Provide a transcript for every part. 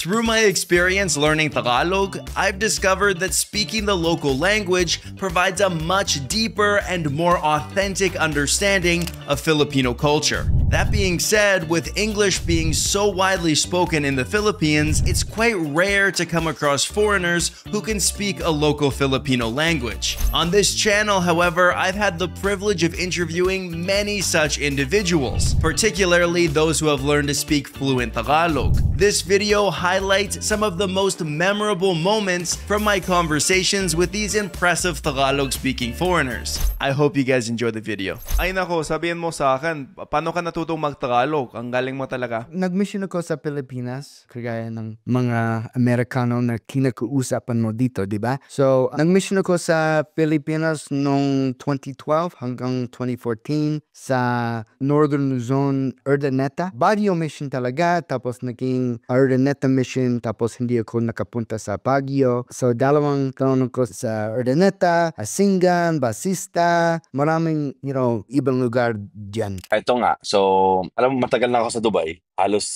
Through my experience learning Tagalog, I've discovered that speaking the local language provides a much deeper and more authentic understanding of Filipino culture. That being said, with English being so widely spoken in the Philippines, it's quite rare to come across foreigners who can speak a local Filipino language. On this channel, however, I've had the privilege of interviewing many such individuals, particularly those who have learned to speak fluent Tagalog. This video highlights some of the most memorable moments from my conversations with these impressive Tagalog-speaking foreigners. I hope you guys enjoy the video. Ay nako, sabihin mo sa akin, paano ka natutong mag-Tagalog? Ang galing mo talaga. Nag-mission ako sa Pilipinas, kagaya ng mga Amerikano na kinakausapin mo dito, di ba? So, nag-mission ako sa Pilipinas noong 2012 hanggang 2014 sa Northern Luzon, Urdaneta. Baguio mission talaga, tapos naging Urdaneta mission, tapos hindi ako nakapunta sa Baguio. So, dalawang taon ako sa Urdaneta, Asingan, Basista, maraming, ibang lugar dyan. Ito nga, so, alam mo, matagal na ako sa Dubai. Halos,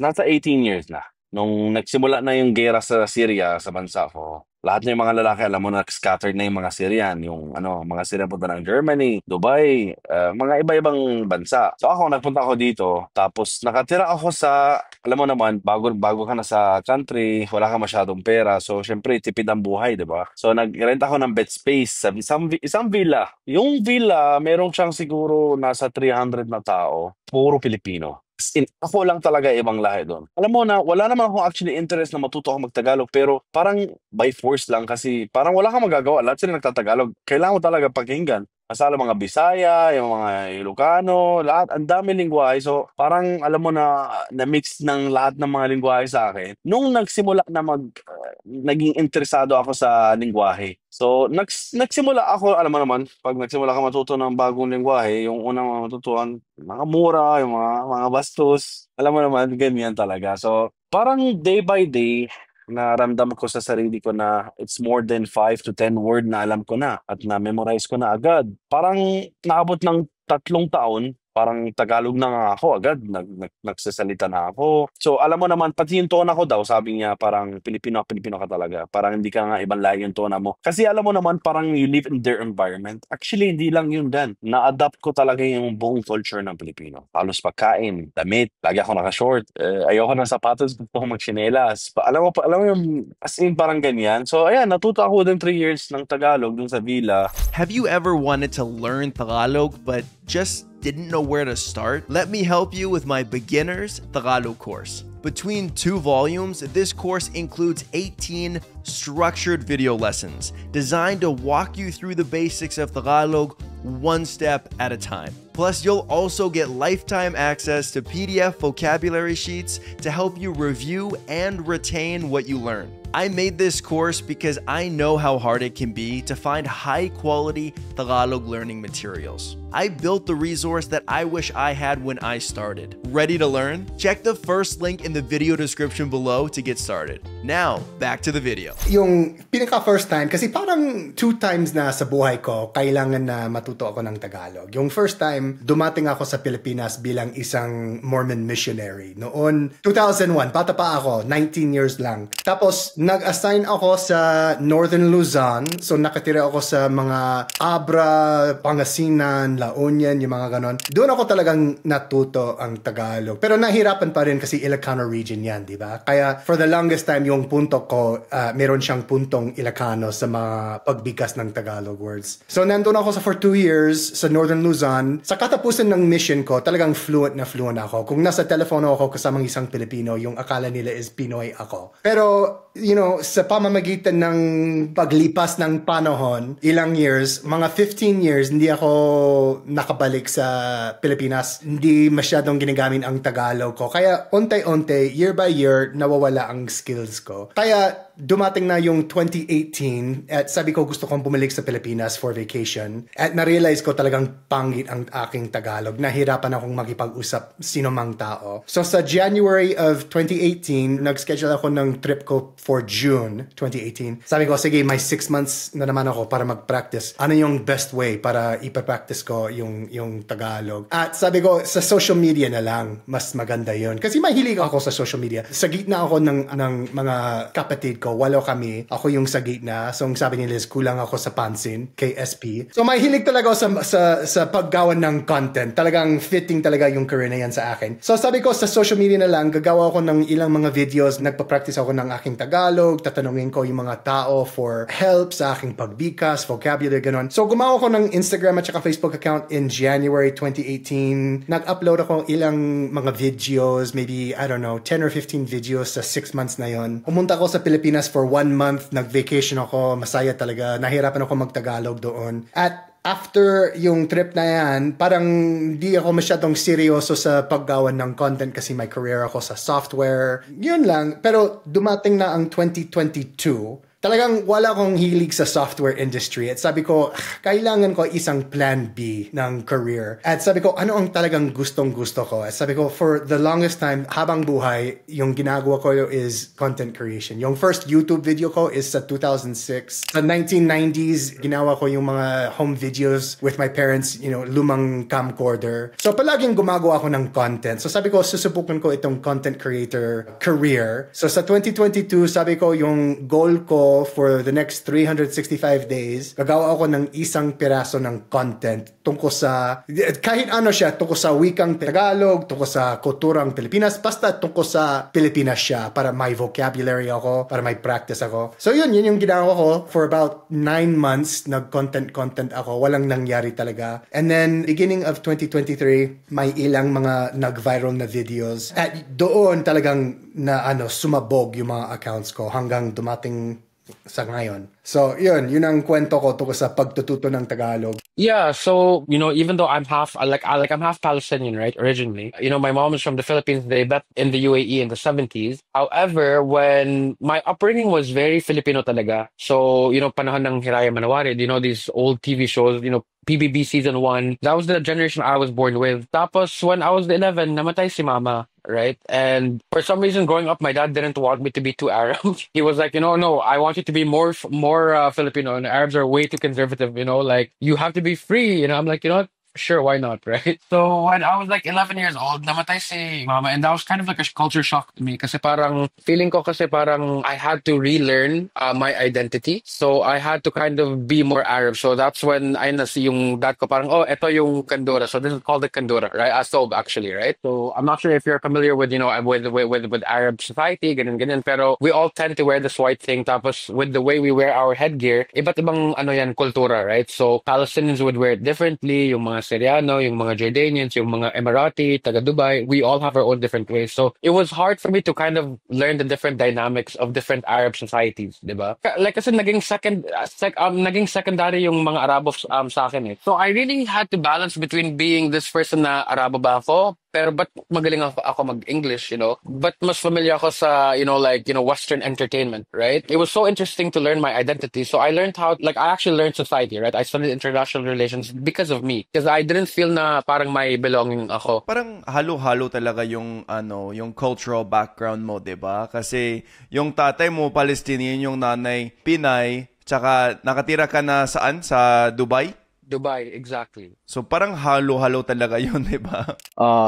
nasa 18 years na. Nung nagsimula na yung gera sa Syria, sa bansa ko, lahat na yung mga lalaki, alam mo na, scattered na yung mga Syrian. Yung, mga Syrian punta ng Germany, Dubai, mga iba-ibang bansa. So ako, nagpunta ako dito, tapos nakatira ako sa, alam mo naman, bago ka na sa country, wala ka masyadong pera. So, syempre, tipid ang buhay, di ba? So, nag-rent ako ng bed space sa isang villa. Yung villa, meron siyang siguro nasa 300 na tao, puro Pilipino. Ako lang talaga ibang lahi doon. Alam mo na, wala naman akong actually interest na matuto ako mag-Tagalog, pero parang by force lang kasi parang wala kang magagawa. Lahat sila nagtatagalog. Kailangan mo talaga pakinggan. Asala mga Bisaya, yung mga Ilocano, lahat, ang dami lingwahe. So, parang alam mo na mix ng lahat ng mga lingwahe sa akin. Nung nagsimula na naging interesado ako sa lingwahe. So, nagsimula ako, alam mo naman, pag nagsimula ka matuto ng bagong lingwahe, yung unang matutuan, mga mura, yung mga bastos, alam mo naman, ganyan talaga. So, parang day by day, naramdam ko sa sarili ko na it's more than 5 to 10 word na alam ko na at na-memorize ko na agad. Parang naabot ng 3 taon, parang Tagalog na nga ako agad, nagsasalita na ako. So alam mo naman, pati yung tona ko daw, sabi niya parang Pilipino ka talaga. Parang hindi ka nga ibang lahi yung tona mo. Kasi alam mo naman, parang you live in their environment. Actually, hindi lang yun dan. Na-adapt ko talaga yung buong culture ng Pilipino. Halos pagkain, damit, lagi ako naka-short. Ayoko ng sapatos, gusto ko mag-chinelas. Alam mo yung as in parang ganyan. So ayan, natuto ako din 3 years ng Tagalog dun sa villa. Have you ever wanted to learn Tagalog but just didn't know where to start? Let me help you with my beginner's Tagalog course. Between 2 volumes, this course includes 18 structured video lessons designed to walk you through the basics of Tagalog one step at a time. Plus, you'll also get lifetime access to PDF vocabulary sheets to help you review and retain what you learn. I made this course because I know how hard it can be to find high-quality Tagalog learning materials. I built the resource that I wish I had when I started. Ready to learn? Check the first link in the video description below to get started. Now, back to the video. Yung pinaka-first time, kasi parang 2 times na sa buhay ko, kailangan na matuto ako ng Tagalog. Yung first time, dumating ako sa Pilipinas bilang isang Mormon missionary. Noon, 2001, bata pa ako, 19 years lang. Tapos, nag-assign ako sa Northern Luzon. So, nakatira ako sa mga Abra, Pangasinan, La Union, yung mga ganon. Doon ako talagang natuto ang Tagalog. Pero nahirapan pa rin kasi Ilocano region yan, di ba? Kaya, for the longest time, yung punto ko, meron siyang puntong Ilocano sa mga pagbigkas ng Tagalog words. So, nandun ako for 2 years sa Northern Luzon. Sa katapusan ng mission ko, talagang fluent na fluent ako. Kung nasa telepono ako kasamang isang Pilipino, yung akala nila is Pinoy ako. Pero, sa pamamagitan ng paglipas ng panahon, ilang years, mga 15 years, hindi ako nakabalik sa Pilipinas. Hindi masyadong ginagamit ang Tagalog ko. Kaya, unti-unti, year by year, nawawala ang skills ko. Kaya, dumating na yung 2018 at sabi ko gusto kong bumalik sa Pilipinas for vacation at na-realize ko talagang pangit ang aking Tagalog. Nahirapan akong makipag-usap sino mang tao. So sa January of 2018, nag-schedule ako ng trip ko for June 2018. Sabi ko, sige, may 6 months na naman ako para mag-practice. Ano yung best way para ipa-practice ko yung Tagalog? At sabi ko, sa social media na lang, mas maganda yun. Kasi mahilig ako sa social media. Sa gitna ako ng mga kapatid ko, 8 kami. Ako yung sa gitna. So, sabi ni Liz, kulang ako sa pansin kay SP. So, mahilig talaga ako sa paggawa ng content. Talagang fitting talaga yung career na yan sa akin. So, sabi ko, sa social media na lang, gagawa ako ng ilang mga videos. Nagpa-practice ako ng aking Tagalog. Tatanungin ko yung mga tao for help sa aking pagbikas, vocabulary, ganon. So, gumawa ko ng Instagram at saka Facebook account in January 2018. Nag-upload ako ilang mga videos, maybe, I don't know, 10 or 15 videos sa 6 months na yon. Pumunta ako sa Pilipinas for 1 month, nag-vacation ako, masaya talaga, nahirapan ako mag-Tagalog doon. At after yung trip na yan, parang di ako masyadong seryoso sa paggawa ng content kasi may career ako sa software. Yun lang. Pero dumating na ang 2022, talagang wala akong hilig sa software industry. At sabi ko, kailangan ko isang plan B ng career. At sabi ko, ano ang talagang gustong-gusto ko? At sabi ko, for the longest time, habang buhay, yung ginagawa ko is content creation. Yung first YouTube video ko is sa 2006. Sa 1990s, ginawa ko yung mga home videos with my parents, lumang camcorder. So palaging gumagawa ako ng content. So sabi ko, susubukan ko itong content creator career. So sa 2022, sabi ko, yung goal ko for the next 365 days, gagawa ako ng isang piraso ng content tungkol sa, kahit ano siya, tungkol sa wikang Tagalog, tungkol sa kulturang Pilipinas, basta tungkol sa Pilipinas siya, para may vocabulary ako, para may practice ako. So yun yung ginawa ko for about 9 months, nag-content ako, walang nangyari talaga. And then, beginning of 2023, may ilang mga nag-viral na videos. At doon talagang sumabog yung mga accounts ko hanggang dumating sa ngayon. So, yun ang kwento ko tungkol sa pagtututo ng Tagalog. Yeah, so even though I'm half I'm half Palestinian, right? Originally, my mom is from the Philippines. They met in the UAE in the 70s. However, when my upbringing was very Filipino talaga. So, panahon ng Hiraya Manawari, these old TV shows, PBB season 1. That was the generation I was born with. Tapos when I was 11, namatay si mama, right? And for some reason, growing up, my dad didn't want me to be too Arab. He was like, no, I want you to be more Filipino, and Arabs are way too conservative. Like you have to be free. I'm like, what? Sure, why not, right? So when I was like 11 years old, namatay si mama, and that was kind of like a culture shock to me kasi parang feeling ko kasi parang I had to relearn my identity. So I had to kind of be more Arab. So that's when I nasi yung dad ko parang, eto yung Kandura. So this is called the Kandura, right? Asob actually, right? So I'm not sure if you're familiar with, with Arab society, ganun. Pero we all tend to wear this white thing. Tapos with the way we wear our headgear, iba't ibang kultura, right? So Palestinians would wear it differently, yung mga Syriano, yung mga Jordanians, yung mga Emirati, taga Dubai, we all have our own different ways. So it was hard for me to kind of learn the different dynamics of different Arab societies, di ba? Like kasi naging secondary yung mga Arabo sa akin eh. So I really had to balance between being this person na Arabo ba ako, pero ba't magaling ako mag-English, But mas familiar ako sa, Western entertainment, right? It was so interesting to learn my identity. So I learned I actually learned society, right? I studied international relations because of me. Because I didn't feel na parang may belonging ako. Parang halo-halo talaga yung cultural background mo, 'di ba? Kasi yung tatay mo Palestinian, yung nanay Pinay, tsaka nakatira ka na saan? Sa Dubai? Dubai, exactly. So parang halo-halo talaga yun, di ba?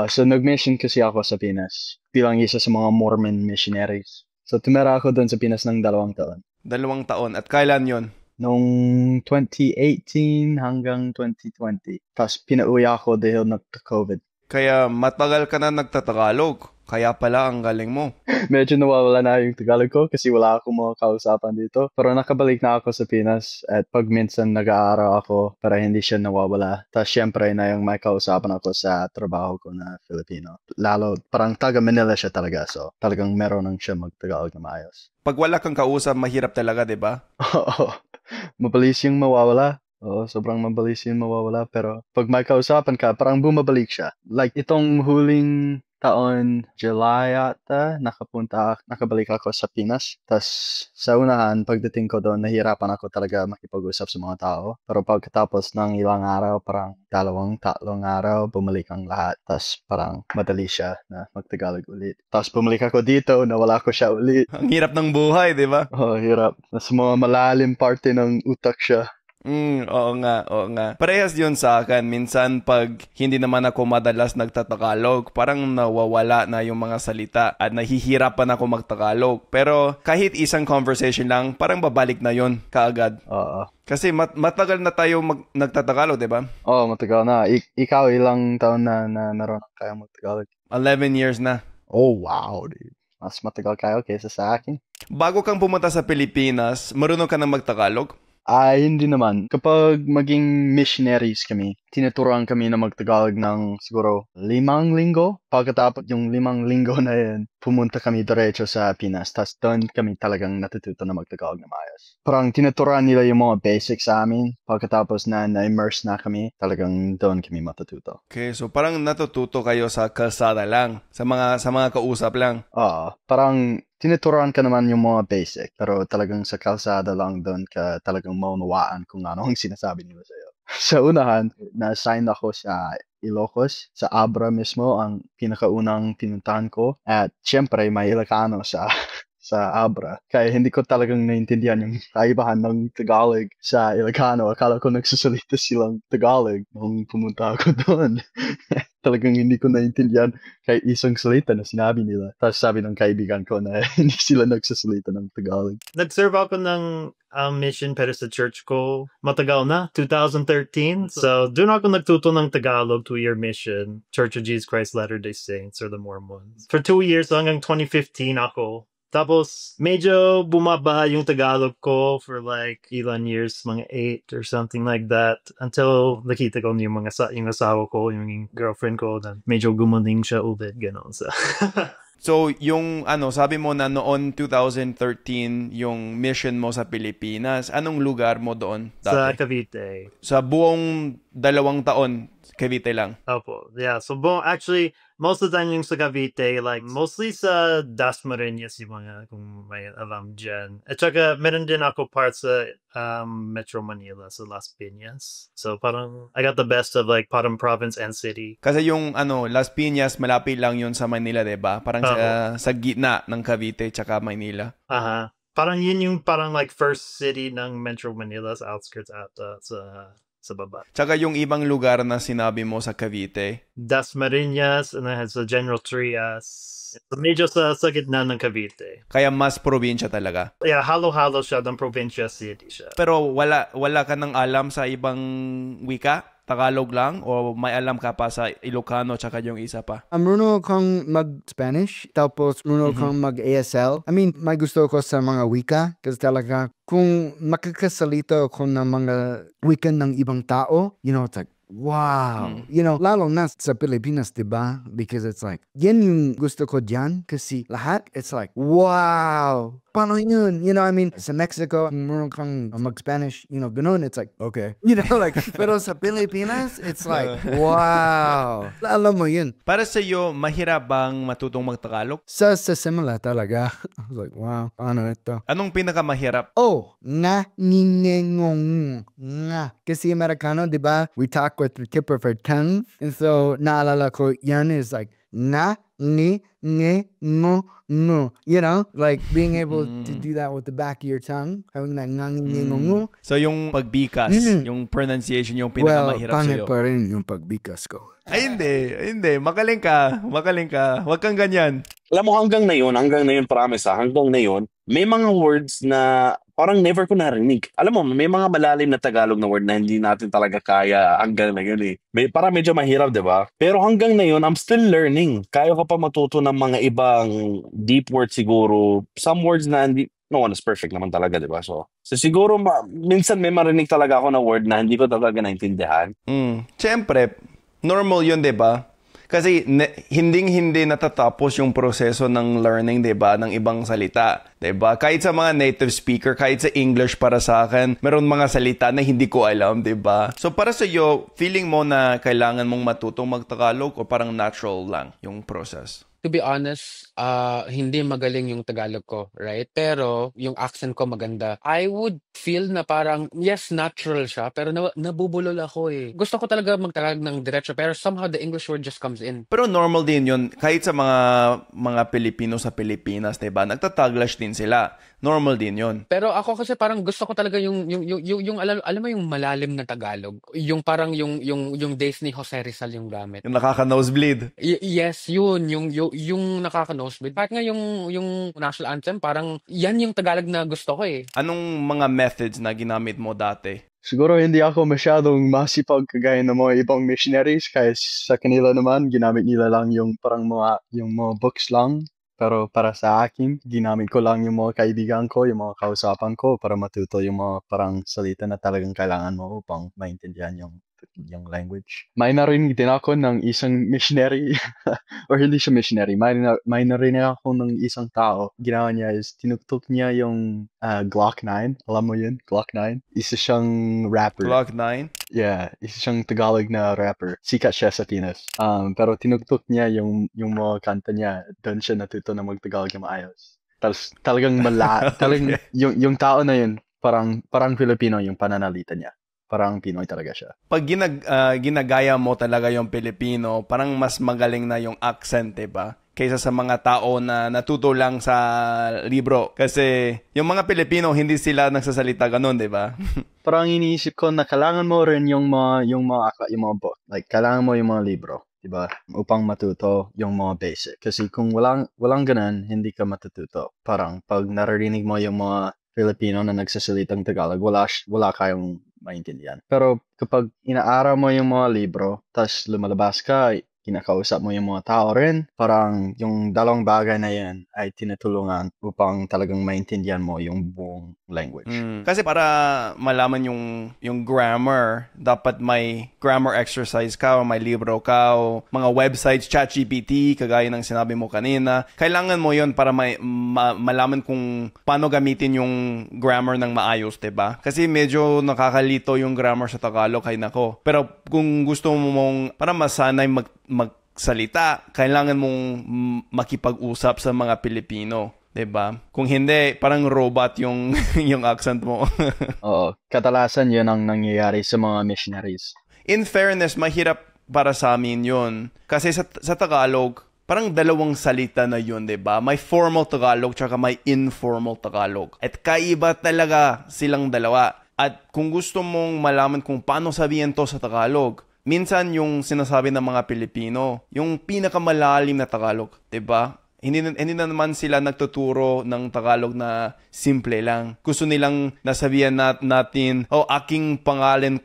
So nag-mission kasi ako sa Pinas bilang isa sa mga Mormon missionaries. So tumira ako doon sa Pinas ng 2 taon. 2 taon. At kailan yon? Noong 2018 hanggang 2020. Tapos pinauwi ako dahil nagka-COVID. Kaya matagal ka na nagtatagalog. Kaya pala ang galing mo. Medyo nawawala na yung Tagalog ko kasi wala akong mga kausapan dito. Pero nakabalik na ako sa Pinas at pag minsan nag-aaral ako para hindi siya nawawala. Tapos syempre na yung may kausapan ako sa trabaho ko na Filipino. Lalo parang taga Manila siya talaga. So talagang meron nang siya mag-Tagalog na maayos. Pag wala kang kausap, mahirap talaga, di ba? Oo. Mabilis yung mawawala. Oo, sobrang mabilis yung mawawala. Pero pag may kausapan ka, parang bumabalik siya. Like itong huling taon July ata, nakabalik ako sa Pinas. Tas sa unahan, pagdating ko doon, nahirapan ako talaga makipag-usap sa mga tao. Pero pagkatapos ng ilang araw, parang 2-3 araw, bumalik ang lahat. Tas parang madali siya na magtagalog ulit. Tas bumalik ako dito, nawala ko siya ulit. Ang hirap ng buhay, di ba? Oh, hirap. Nasa mga malalim parte ng utak siya. Oo nga, oo nga. Parehas yun sa akin. Minsan pag hindi naman ako madalas nagtatagalog, parang nawawala na yung mga salita at nahihirapan ako magtagalog. Pero kahit isang conversation lang, parang babalik na yun kaagad. Oo. Kasi matagal na tayo nagtatagalog, di ba? Oo, matagal na. Ikaw, ilang taon na meron kaya magtagalog? 11 years na. Oh, wow, dude. Mas matagal kayo kaysa sa akin. Bago kang pumunta sa Pilipinas, marunong ka na magtagalog? Hindi naman. Kapag maging missionaries kami, tinuturuan kami na magtagalog ng siguro 5 linggo. Pagkatapos yung 5 linggo na yun, pumunta kami diretso sa Pinas. Tapos doon kami talagang natututo na magtagalog na maayos. Parang tinuturuan nila yung mga basics sa amin. Pagkatapos na-immerse na kami, talagang doon kami matututo. Okay, so parang natututo kayo sa kalsada lang, sa mga kausap lang. Oo, parang tinuturuan ka naman yung mga basic, pero talagang sa kalsada lang doon ka talagang maunawaan kung ano ang sinasabi nila sa'yo. Sa unahan, na-assign ako sa Ilocos, sa Abra mismo, ang pinakaunang pinuntahan ko. At syempre, may Ilocano sa Abra. Kaya hindi ko talagang naintindihan yung kaibahan ng Tagalog sa Ilocano. Akala ko nagsasalita silang Tagalog nung pumunta ako doon. Talagang hindi ko naintindihan kahit isang salita na sinabi nila. Tapos sabi ng kaibigan ko na hindi sila nagsasalita ng Tagalog. Nag-serve ako ng mission pero sa church ko matagal na, 2013. So, doon ako nagtuto ng Tagalog 2-year mission, Church of Jesus Christ Latter-day Saints or the Mormons. For 2 years hanggang 2015 ako. Tapos, medyo bumaba yung Tagalog ko for like ilan years, mga 8 or something like that. Until nakita ko yung yung asawa ko, yung girlfriend ko, then medyo gumaling siya ulit, gano'n. So, yung sabi mo na noon 2013 yung mission mo sa Pilipinas, anong lugar mo doon dati? Sa Cavite. Sa buong 2 taon, Cavite lang? Opo, yeah. So, actually, most of the time yung sa Cavite, like, mostly sa Dasmariñas yung mga, kung may alam dyan. At saka, meron din ako part sa Metro Manila, sa Las Piñas. So, parang, I got the best of, like, parang province and city. Kasi yung, Las Piñas, malapit lang yun sa Manila, diba? Parang sa gitna ng Cavite tsaka Manila. Aha. Parang yun yung parang, like, first city ng Metro Manila sa outskirts ata sa baba. Tsaka yung ibang lugar na sinabi mo sa Cavite? Dasmariñas, and then sa General Trias. So medyo sa gitna ng Cavite. Kaya mas probinsya talaga? Yeah, halo-halo siya ng probinsya city siya. Pero wala ka nang alam sa ibang wika? Tagalog lang? O may alam ka pa sa Ilocano tsaka yung isa pa? Marunong kang mag-Spanish, tapos marunong kang mag-ASL. I mean, may gusto ko sa mga wika. Kasi talaga, kung makakasalita ako ng mga wika ng ibang tao, it's like, wow. Lalo na sa Pilipinas, diba? Because it's like, yan yung gusto ko dyan. Kasi lahat, it's like, wow. Paano yun? I mean, sa Mexico, marunong kang mag-Spanish, ganun, it's like, okay. Like, pero sa Pilipinas, it's like, wow. Alam mo yun. Para sa iyo, mahirap bang matutong magtagalog? Sa simula talaga. I was like, wow, paano ito? Anong pinakamahirap? Nga. Kasi Amerikano, diba? We talk with the tip of our tongue. And so, naalala ko, yan is like, nga, ni, nge, no. Like being able to do that with the back of your tongue. Having that ngang. So yung pagbikas, yung pronunciation yung pinakamahirap sa'yo. Pangit pa rin yung pagbikas ko. Ay, hindi. Magaling ka. Huwag kang ganyan. Alam mo, hanggang na yun, promise hanggang na yun, may mga words na parang never ko narinig. Alam mo, may mga malalim na Tagalog na word na hindi natin talaga kaya hanggang na yun eh. Parang medyo mahirap, di ba? Pero hanggang na yun, I'm still learning. Kaya ko pa matuto ng mga ibang deep words siguro. Some words na hindi, no one is perfect naman talaga, di ba? So siguro, minsan may marinig talaga ako na word na hindi ko talaga naintindihan. Siyempre, normal yun, di ba? Kasi hinding-hindi natatapos yung proseso ng learning, 'di ba, ng ibang salita, 'di ba? Kahit sa mga native speaker, kahit sa English para sa akin, meron mga salita na hindi ko alam, 'di ba? So para sa iyo, feeling mo na kailangan mong matutong mag-Tagalog o parang natural lang yung process? To be honest, hindi magaling yung Tagalog ko, right? Pero yung accent ko maganda. I would feel na parang, yes, natural siya, pero nabubulol ako eh. Gusto ko talaga magtagalog ng diretso, pero somehow the English word just comes in. Pero normal din yun. Kahit sa mga Pilipino sa Pilipinas, 'di ba? Nagtataglish din sila. Normal din yun. Pero ako kasi parang gusto ko talaga yung alam mo yung malalim na Tagalog. Yung parang yung days ni Jose Rizal yung gamit. Yung nakaka-nosebleed. Yes, yun. Yung nakaka-nosebleed. Kahit nga yung national anthem, parang yan yung Tagalog na gusto ko eh. Anong mga methods na ginamit mo dati? Siguro hindi ako masyadong masipag kagaya ng mga ibang missionaries kaya sa kanila naman ginamit nila lang yung parang yung mga books lang. Pero para sa akin, ginamit ko lang yung mga kaibigan ko, yung mga kausapan ko para matuto yung mga parang salita na talagang kailangan mo upang maintindihan yung language. May narinig din ako ng isang missionary, or hindi siya missionary, may narinig ako ng isang tao. Ginawa niya is, tinuktok niya yung Glock 9. Alam mo yun? Glock 9? Isa siyang rapper. Glock 9? Yeah, isa siyang Tagalog na rapper. Sikat siya sa Pinas. Pero tinuktok niya yung mga kanta niya. Doon siya natuto na mag-Tagalog na maayos. Tapos talagang talagang yung tao na yun, parang Filipino yung pananalita niya. Parang Pinoy talaga siya. Pag ginagaya mo talaga yung Pilipino, parang mas magaling na yung accent, diba? Kaysa sa mga tao na natuto lang sa libro. Kasi yung mga Pilipino, hindi sila nagsasalita ganun, diba? Parang iniisip ko na kailangan mo rin yung mga book. Like, kailangan mo yung mga libro. Diba? Upang matuto yung mga basic. Kasi kung walang ganun, hindi ka matututo. Parang pag naririnig mo yung mga Filipino na nagsasalitang Tagalog, wala kayong maintindihan. Pero kapag inaaral mo yung mga libro, tas lumalabas ka, kinakausap mo yung mga tao rin, parang yung dalawang bagay na yan ay tinutulungan upang talagang maintindihan mo yung buong language. Kasi para malaman yung grammar, dapat may grammar exercise ka o may libro ka o mga websites, ChatGPT, kagaya ng sinabi mo kanina. Kailangan mo yon para malaman kung paano gamitin yung grammar ng maayos, diba? Kasi medyo nakakalito yung grammar sa Tagalog, kay nako. Pero kung gusto mong para masanay magsalita, kailangan mong makipag-usap sa mga Pilipino, 'di ba? Kung hindi, parang robot yung yung accent mo. Oo, kadalasan 'yun ang nangyayari sa mga missionaries. In fairness, mahirap para sa amin 'yun. Kasi sa Tagalog, parang dalawang salita na 'yun, 'di ba? May formal Tagalog tsaka may informal Tagalog. At kaiba talaga silang dalawa. At kung gusto mong malaman kung paano sabihin to sa Tagalog, minsan yung sinasabi ng mga Pilipino, yung pinakamalalim na Tagalog, 'di ba? Hindi na naman sila nagtuturo ng Tagalog na simple lang. Gusto nilang nasabihan natin, aking pangalan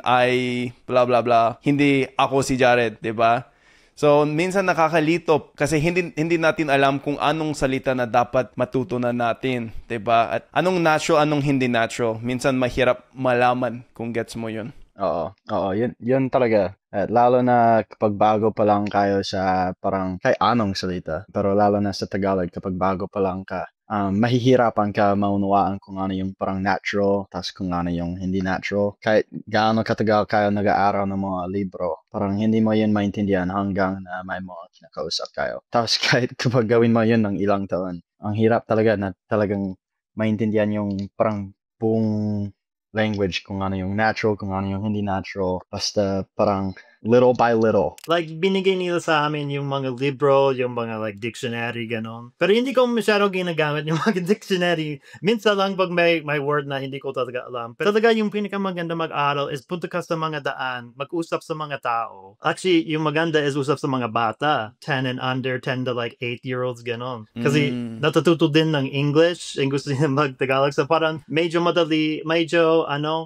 ay blah blah blah. Hindi ako si Jared, 'di ba? So, minsan nakakalito kasi hindi natin alam kung anong salita na dapat matutunan natin, 'di ba? At anong natural, anong hindi natural. Minsan mahirap malaman kung gets mo 'yun. Oo, yun talaga. At lalo na kapag bago pa lang kayo sa parang kay anong salita. Pero lalo na sa Tagalog, kapag bago pa lang ka, mahihirapan ka maunawaan kung ano yung parang natural, tapos kung ano yung hindi natural. Kahit gaano katagal kayo nag-aaral ng mga libro, parang hindi mo yun maintindihan hanggang na may mga kinakausap kayo. Tapos kahit kapag gawin mo yun ng ilang taon, ang hirap talaga na talagang maintindihan yung parang buong language, kung ano yung natural, kung ano yung hindi natural. Basta parang little by little. Like, binigay nila sa amin yung mga libro, yung mga like dictionary, ganon. Pero hindi ko masyado ginagamit yung mga dictionary. Minsan lang pag may word na hindi ko talaga alam. Pero talaga yung pinakamaganda mag-aral is punta ka sa mga daan, mag-usap sa mga tao. Actually, yung maganda is usap sa mga bata. 10 and under, 10 to like 8-year-olds, ganon. Kasi natututo din ng English, and gusto nila mag-Tagalog. So parang medyo madali,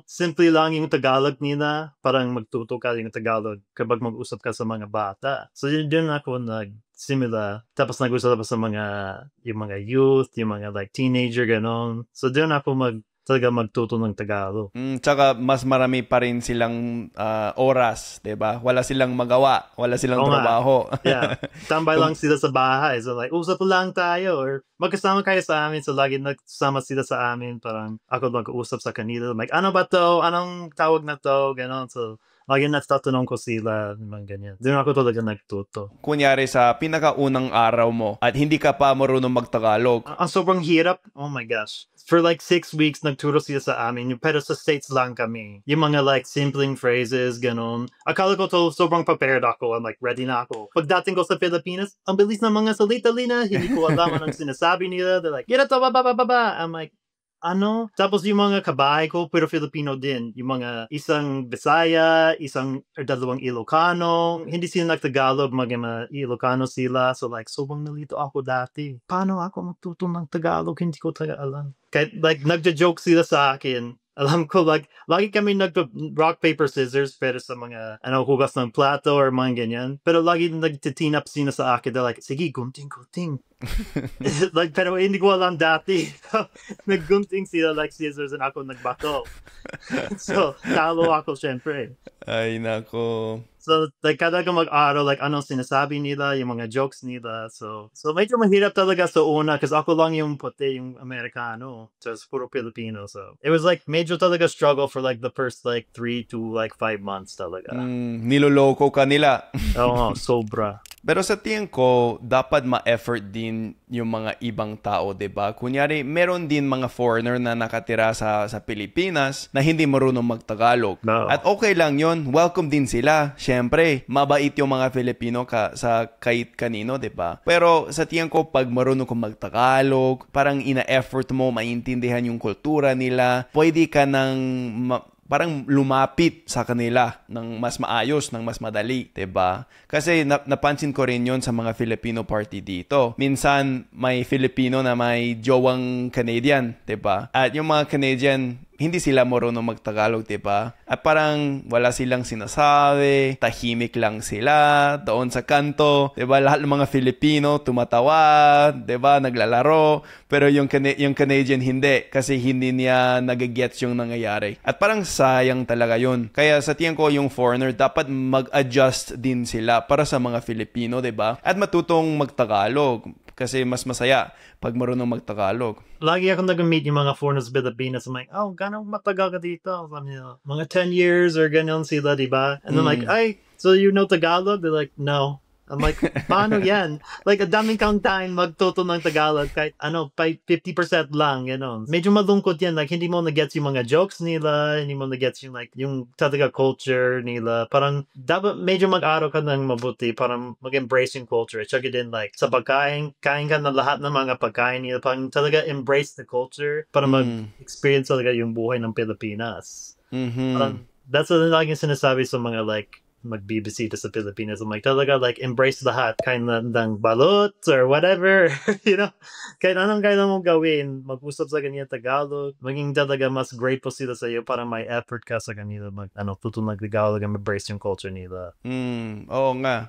simple lang yung Tagalog nila. Parang magtuto ka yung Tagalog kapag mag-usap ka sa mga bata. So yun ako nagsimula. Tapos nag-usap sa yung mga youth, yung mga like teenager, ganon. So doon ako talaga magtuto ng Tagalog. Tsaka mas marami pa rin silang oras, 'di ba? Wala silang magawa, wala silang Oo nga. trabaho. Yeah. Tambay lang sila sa bahay. So like, usap lang tayo or magkasama kayo sa amin. So lagi nagsama sila sa amin. Parang ako mag-uusap sa kanila. Like, ano ba to? Anong tawag na to? Ganon. So, lagi nagtatanong ko sila. Mga ganyan. Doon ako talaga nagtuto. Kunyari sa pinakaunang araw mo at hindi ka pa marunong magtagalog. Ang sobrang hirap. Oh my gosh. For like 6 weeks, nagturo sila sa amin. Pero sa States lang kami. Yung mga like simpling phrases, ganon. Akala ko to sobrang prepared ako. I'm like, ready na ako. Pagdating ko sa Pilipinas, ang bilis ng mga salita nila. Hindi ko alam anong sinasabi nila. They're like, get it to, ba. I'm like, ano? Tapos yung mga kabahay ko, pero Filipino din. Yung mga isang Bisaya, dalawang Ilocano. Hindi sila nagtagalog, mga Ilocano sila. So like, sobrang nalito ako dati. Paano ako magtuto ng Tagalog? Hindi ko talaga alam. Kahit like, nagja-joke sila sa akin. Alam ko, like, lagi kami rock, paper, scissors, pero sa mga, hugas ng plato or mga ganyan. Pero lagi nagtitin up sila sa akin. They're like, sige, gunting. Like, pero hindi ko alam dati. Naggunting sila like scissors and ako nagbato. So, talo ako syempre. Ay, nako. So, like, kada ka mag-aral, like, anong sinasabi nila, yung mga jokes nila. So medyo mahirap talaga sa una kasi ako lang yung puti, yung Amerikano. So, it's puro Filipino. So, it was like, medyo talaga struggle for like the first like 3 to like 5 months talaga. Niloloko ka nila. Oo, sobra. Pero sa tingin ko, dapat ma-effort din yung mga ibang tao, 'di ba? Kunyari, meron din mga foreigner na nakatira sa Pilipinas na hindi marunong magtagalog. No. At okay lang 'yon. Welcome din sila. Syempre, mabait yung mga Filipino sa kahit kanino, 'di ba? Pero sa tingin ko, pag marunong kang magtagalog, parang ina-effort mo maintindihan yung kultura nila, pwede ka nang parang lumapit sa kanila ng mas maayos, ng mas madali, 'di ba? Kasi napansin ko rin 'yon sa mga Filipino party dito. Minsan may Filipino na may jowang Canadian, 'di ba? At yung mga Canadian, hindi sila marunong magtagalog, 'di ba? At parang wala silang sinasabi, tahimik lang sila doon sa kanto, 'di ba? Lahat ng mga Filipino tumatawa, 'di ba? Naglalaro, pero yung Canadian hindi kasi hindi niya nagigets yung nangyayari. At parang sayang talaga 'yun. Kaya sa tingin ko yung foreigner dapat mag-adjust din sila para sa mga Filipino, 'di ba? At matutong magtagalog kasi mas masaya pag marunong magtagalog. Lagi ako nag-meet yung mga foreigners sa Pilipinas. I'm like, gano'ng matagal ka dito? Sabi nila, mga 10 years or ganyan sila, di ba? And I'm like, so you know Tagalog? They're like, no. I'm like, paano yan? Like, a daming kang time magtuto ng Tagalog kahit 50% lang, Medyo malungkot yan. Like, hindi mo na-gets yung mga jokes nila, hindi mo na-gets yung, like, yung talaga culture nila. Parang, dapat medyo mag-aral ka ng mabuti para mag-embrace yung culture. Tsaka din, like, sa pagkain, kain ka na lahat ng mga pagkain nila. Parang talaga embrace the culture para mag-experience talaga yung buhay ng Pilipinas. Parang, that's what laging sinasabi sa mga, like, magbibisita sa Pilipinas. I'm like, talaga, like, embrace lahat. Kain ng balot or whatever. Kahit anong kailan mong gawin, mag-usap sa kanila Tagalog. Maging talaga mas grateful sila sa iyo para may effort ka sa kanila. Tuto ng Tagalog and embrace yung culture nila. Oo nga.